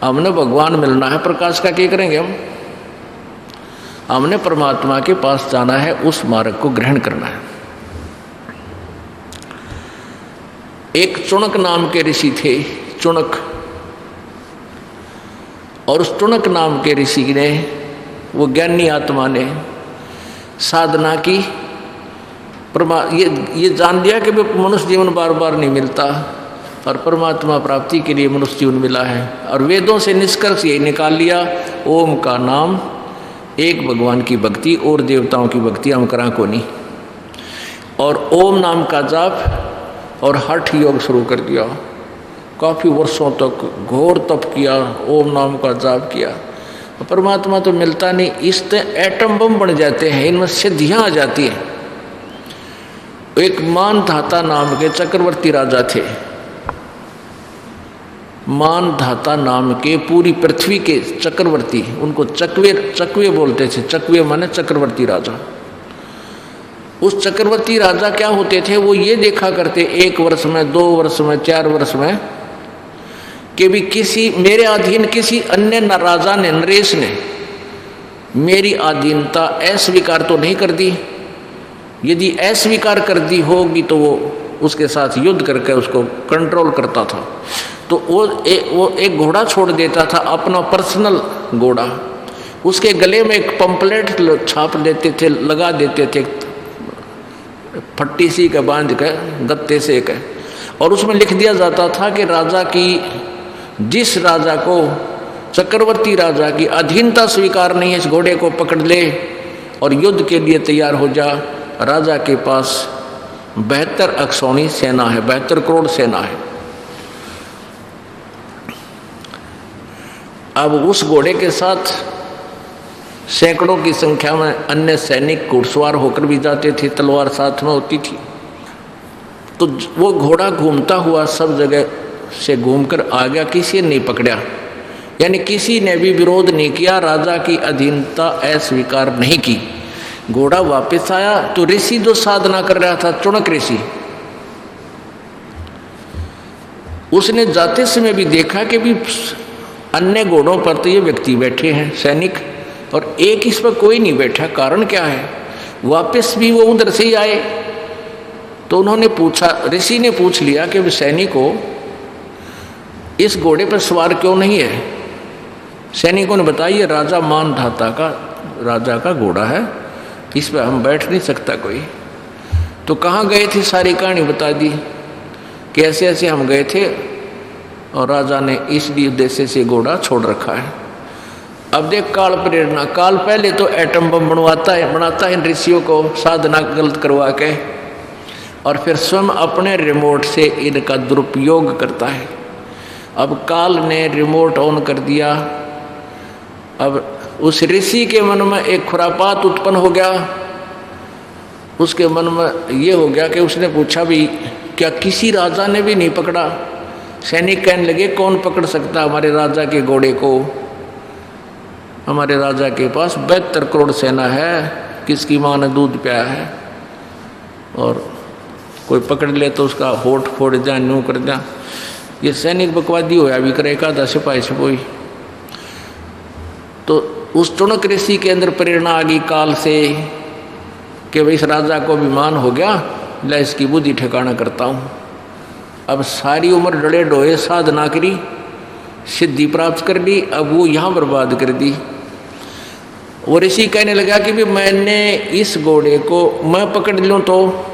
हमने भगवान मिलना है, प्रकाश का क्या करेंगे हमने परमात्मा के पास जाना है, उस मार्ग को ग्रहण करना है। एक चुणक नाम के ऋषि थे, चुणक, और उस चुणक नाम के ऋषि ने, वो ज्ञानी आत्मा ने साधना की, ये जान लिया कि मनुष्य जीवन बार बार नहीं मिलता और परमात्मा प्राप्ति के लिए मनुष्य जीवन मिला है। और वेदों से निष्कर्ष यही निकाल लिया, ओम का नाम, एक भगवान की भक्ति और देवताओं की भक्ति हम करा को नहीं, और ओम नाम का जाप और हठ योग शुरू कर दिया। काफ़ी वर्षों तक घोर तप किया, ओम नाम का जाप किया। परमात्मा तो मिलता नहीं, इससे एटम बम बन जाते हैं, इनमें सिद्धियाँ आ जाती हैं। एक मानधाता नाम के चक्रवर्ती राजा थे, मानधाता नाम के पूरी पृथ्वी के चक्रवर्ती, उनको चकवे बोलते थे, चकवे माने चक्रवर्ती राजा। उस चक्रवर्ती राजा क्या होते थे, वो ये देखा करते 1 वर्ष में, 2 वर्ष में, 4 वर्ष में कि भी किसी मेरे अधीन किसी अन्य राजा ने, नरेश ने मेरी अधीनता अस्वीकार तो नहीं कर दी। यदि अस्वीकार कर दी होगी तो वो उसके साथ युद्ध करके उसको कंट्रोल करता था। तो वो एक घोड़ा छोड़ देता था, अपना पर्सनल घोड़ा, उसके गले में एक पंपलेट छाप देते थे, लगा देते थे, फट्टी सी का बांध के गत्ते से एक, और उसमें लिख दिया जाता था कि राजा की, जिस राजा को चक्रवर्ती राजा की अधीनता स्वीकार नहीं है, इस घोड़े को पकड़ ले और युद्ध के लिए तैयार हो जा। राजा के पास 72 अक्षौणी सेना है, 72 करोड़ सेना है। अब उस घोड़े के साथ सैकड़ों की संख्या में अन्य सैनिक घुड़सवार होकर भी जाते थे, तलवार साथ में होती थी। तो वो घोड़ा घूमता हुआ सब जगह से घूमकर आ गया, किसी ने नहीं पकड़ा, यानी किसी ने भी विरोध नहीं किया, राजा की अधीनता अस्वीकार नहीं की। घोड़ा वापस आया तो ऋषि जो साधना कर रहा था, चुणक ऋषि, उसने जाते समय भी देखा कि भी अन्य घोड़ों पर तो ये व्यक्ति बैठे हैं सैनिक, और एक इस पर कोई नहीं बैठा, कारण क्या है। वापस भी वो उधर से ही आए तो उन्होंने पूछा, ऋषि ने पूछ लिया कि सैनिकों इस घोड़े पर सवार क्यों नहीं है। सैनिकों ने बताया राजा मानधाता का, राजा का घोड़ा है, इस पर हम बैठ नहीं सकता कोई। तो कहाँ गए थे, सारी कहानी बता दी कि ऐसे ऐसे हम गए थे और राजा ने इसलिए उद्देश्य से घोड़ा छोड़ रखा है। अब देख काल प्रेरणा, काल पहले तो एटम बम बनाता है ऋषियों को साधना गलत करवा के, और फिर स्वयं अपने रिमोट से इनका दुरुपयोग करता है। अब काल ने रिमोट ऑन कर दिया, अब उस ऋषि के मन में एक खुरापात उत्पन्न हो गया। उसके मन में ये हो गया कि उसने पूछा भी क्या किसी राजा ने भी नहीं पकड़ा? सैनिक कहने लगे कौन पकड़ सकता हमारे राजा के घोड़े को? हमारे राजा के पास 72 करोड़ सेना है, किसकी माँ ने दूध पिया है, और कोई पकड़ ले तो उसका होठ फोड़ जा, न्यू कर जा। ये सैनिक बकवादी होया भी करे का सिपाही सिपोही। तो उस चुनक ऋषि के अंदर प्रेरणा आ गई काल से कि भाई इस राजा को अभिमान हो गया, ला इसकी बुद्धि ठिकाना करता हूँ। अब सारी उम्र डले डोए साधना करी, सिद्धि प्राप्त कर ली, अब वो यहाँ बर्बाद कर दी। वो ऋषि कहने लगा कि भी मैंने इस घोड़े को मैं पकड़ लूँ, तो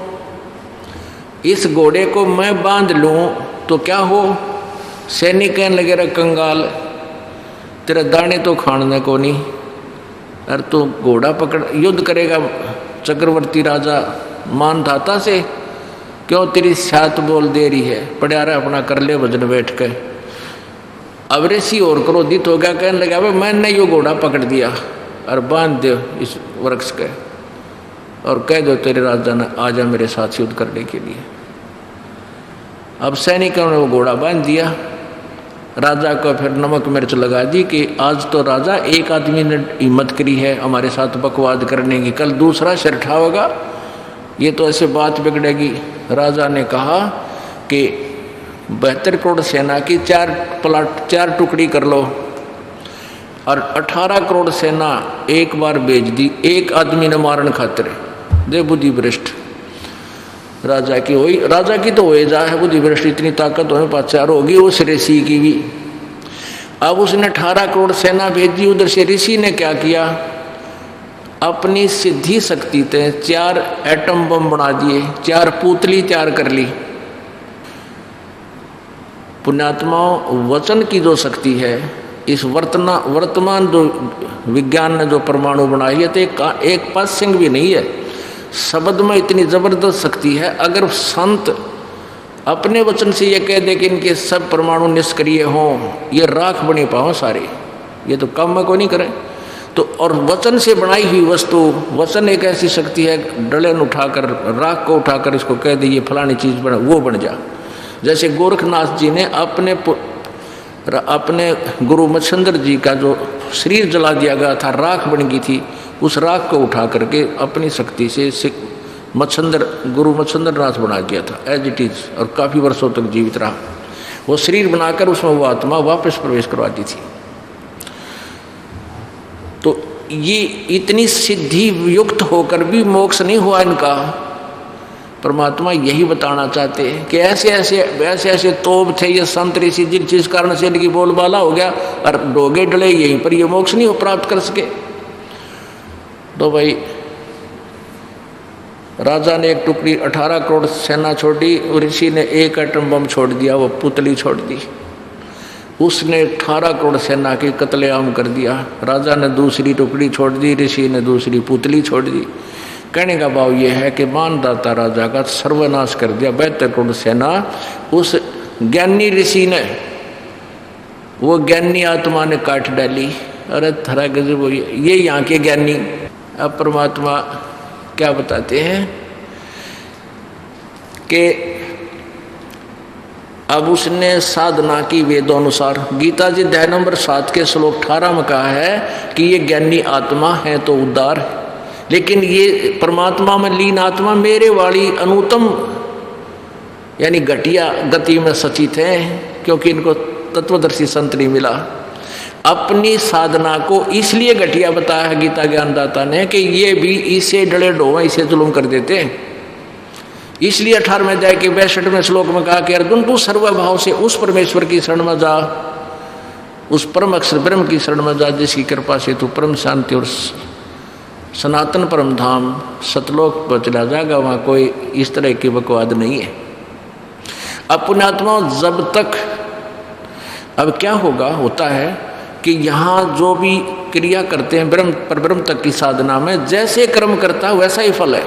इस घोड़े को मैं बांध लूँ तो क्या हो? सैनिक कहने लगे रे कंगाल, तेरा दाने तो खाने को नहीं, अरे तू घोड़ा पकड़ युद्ध करेगा चक्रवर्ती राजा मानधाता से, क्यों तेरी छात बोल दे रही है? पड़ा रहा अपना कर ले वजन बैठ के। अब ऋषि और क्रोधित हो गया, कहने लगा भाई मैंने यो घोड़ा पकड़ दिया और बांध दो इस वृक्ष के, और कह दो तेरे राजा ने आ जा मेरे साथ युद्ध करने के लिए। अब सैनिकों ने वो घोड़ा बांध दिया। राजा को फिर नमक मिर्च लगा दी कि आज तो राजा एक आदमी ने हिम्मत करी है हमारे साथ बकवाद करने की, कल दूसरा सिर उठावेगा, ये तो ऐसे बात बिगड़ेगी। राजा ने कहा कि 72 करोड़ सेना की 4 टुकड़ी कर लो, और 18 करोड़ सेना एक बार भेज दी, एक आदमी ने मारन खातिर। दे बुद्धि भ्रष्ट राजा की तो हो जा है बुद्धि भ्रष्ट, इतनी ताकत होने पाचार होगी उस ऋषि की भी। अब उसने 18 करोड़ सेना भेजी। उधर से ऋषि ने क्या किया? अपनी सिद्धि शक्ति से 4 एटम बम बना दिए, 4 पुतली तैयार कर ली। पुण्यात्माओं, वचन की जो शक्ति है, इस वर्तमान जो विज्ञान ने जो परमाणु बनाई है, तो एक पासिंग भी नहीं है। शब्द में इतनी जबरदस्त शक्ति है। अगर संत अपने वचन से ये कह दे कि इनके सब परमाणु निष्क्रिय हों, ये राख बने पाओ सारे, ये तो काम में को नहीं करे। तो और वचन से बनाई हुई वस्तु, वचन एक ऐसी शक्ति है, डलन उठाकर राख को उठाकर इसको कह दे ये फलानी चीज बना, वो बन जा। जैसे गोरखनाथ जी ने अपने गुरु मच्छंद्र जी का जो शरीर जला दिया गया था, राख बन गई थी, उस राख को उठा करके अपनी शक्ति से गुरु मच्छंद्र नाथ बना दिया था एज इट इज, और काफ़ी वर्षों तक जीवित रहा। वो शरीर बनाकर उसमें वो आत्मा वापस प्रवेश करवा दी थी। तो ये इतनी सिद्धि युक्त होकर भी मोक्ष नहीं हुआ इनका। परमात्मा यही बताना चाहते हैं कि ऐसे ऐसे तोब थे ये संत ऋषि, जिन चीज कारण से इनकी बोलबाला हो गया और डोगे डले यहीं पर, ये मोक्ष नहीं हो प्राप्त कर सके। तो भाई राजा ने एक टुकड़ी 18 करोड़ सेना छोड़ दी, ऋषि ने 1 एटम बम छोड़ दिया, वो पुतली छोड़ दी। उसने 18 करोड़ सेना की कत्लेआम कर दिया। राजा ने दूसरी टुकड़ी छोड़ दी, ऋषि ने दूसरी पुतली छोड़ दी। कहने का भाव ये है कि मानदाता राजा का सर्वनाश कर दिया। 72 करोड़ सेना उस ज्ञानी ऋषि ने, वो ज्ञानी आत्मा ने काट डाली। अरे थरा गजब, ये यहाँ के ज्ञानी। अब परमात्मा क्या बताते हैं कि अब उसने साधना की वेदोनुसार। गीता जी अध्याय नंबर 7 के श्लोक 18 में कहा है कि ये ज्ञानी आत्मा है तो उद्धार, लेकिन ये परमात्मा में लीन आत्मा मेरे वाली अनुत्तम यानी घटिया गति में सचित है, क्योंकि इनको तत्वदर्शी संत नहीं मिला। अपनी साधना को इसलिए घटिया बताया है गीता ज्ञानदाता ने कि ये भी इसे डले डोवे, इसे जुल्म कर देते हैं। इसलिए 18वें अध्याय के 62वें श्लोक में कहा कि अर्जुन तू सर्वभाव से उस परमेश्वर की शरण में जा, उस परम अक्षर ब्रह्म की शरण में जा, जिसकी कृपा से तू परम शांति और सनातन परम धाम सतलोक पर चला जाएगा। वहाँ कोई इस तरह की बकवाद नहीं है। अब पुण्यात्मा जब तक, अब क्या होता है कि यहाँ जो भी क्रिया करते हैं ब्रह्म पर ब्रह्म तक की साधना में, जैसे कर्म करता है वैसा ही फल है।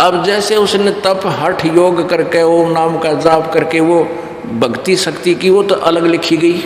अब जैसे उसने तप हठ योग करके ओम नाम का जाप करके वो भक्ति शक्ति की, वो तो अलग लिखी गई।